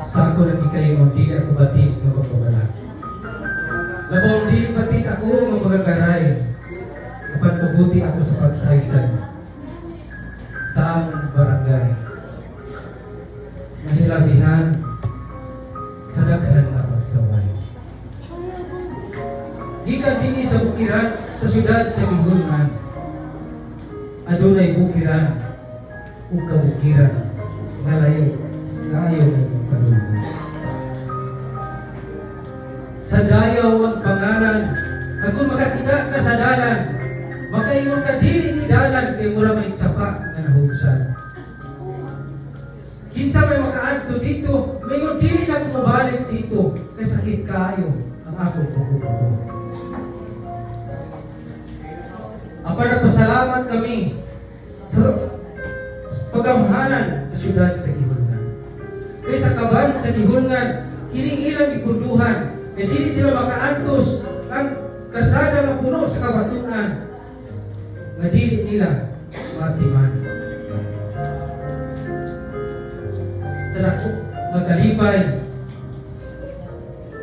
Sa ako lagi kayo, di ako batik ng pagpabala. Labang di batik ako ng mga garay. Napatubuti ako sa pagsaysay. Sa among barangay. Nahilabihan sa daghan na pagsaway. Gikan dinhi sa bukiran, sa syudad sa Gihulngan. Adunay bukiran ug kabukiran nga layo ng padulong. Sa dayaw ang pangalan, kung makakita ka sa dalan, makaingon ka dili ni dalan kay mura may sapa nga nahugsan. Kinsa may makaadto dito, mayon dili na kumabalik dito, kay sakit kaayo ang akong puko-puko. Apa nagpasalamat kami sa pagamhanan sa syudad sa Gihulngan. Kay sa kaban sa Gihulngan, kining ilang ipunduhan, kay dili sila makaantos ang kasada nga puno sa kabatunan, nga dili nila matiman. Sa dako magkalipay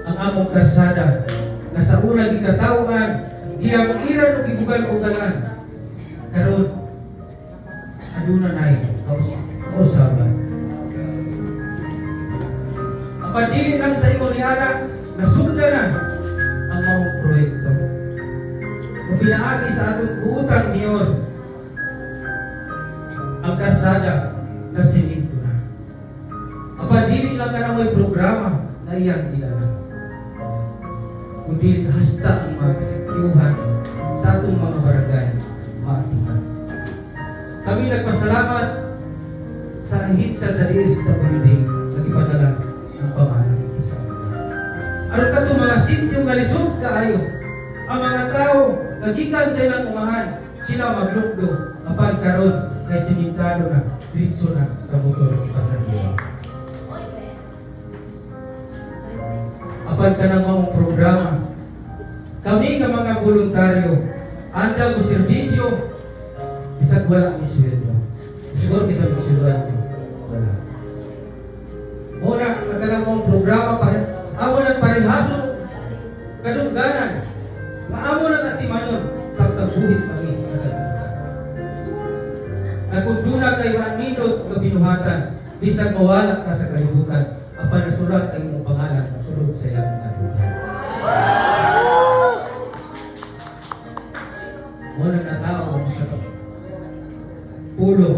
ang among kasada, nga sa unang ikatawhan, giamkiran o gibugal o galan. Karon aduna nay kausaban. Ang padili lang sa ingon ni anak, nasunda na ang mga proyekto. Kung binaagi sa atong utang niyon, ang kasada na siminto na. Ang padili lang ka na may programa na iyang ilala. Kundi hasta ang mga kasikiyuhan sa atong mga barangay maatiman. Kami nagpasalamat sa hitsa sa DSWD sa ipadala ng pamahalang ito sa amin. Ano ka itong mga sityo nga lisod kaayo? Ang mga tao, nagikan sa ilang umahan, sila maglukdo, apan karon kay simentado na, diritso na sa motor ng pasahero. Apan ka ng mga programa, kami nga mga voluntaryo, anda mo serbisyo, isang wala ang isweldo. Siguro isang isweldo. Wala. Muna, kagalang mong programa pa, amo ng parehaso, kadungganan, nga amo ng atimanon, sa tabuhit kami sa kadungganan. Nagkunduna kay manindot na binuhatan, bisag mawala ka sa kalibutan, ang panasulat ay mong pangalan, sulod sa iyang kadungganan. Muna na tao sa pulo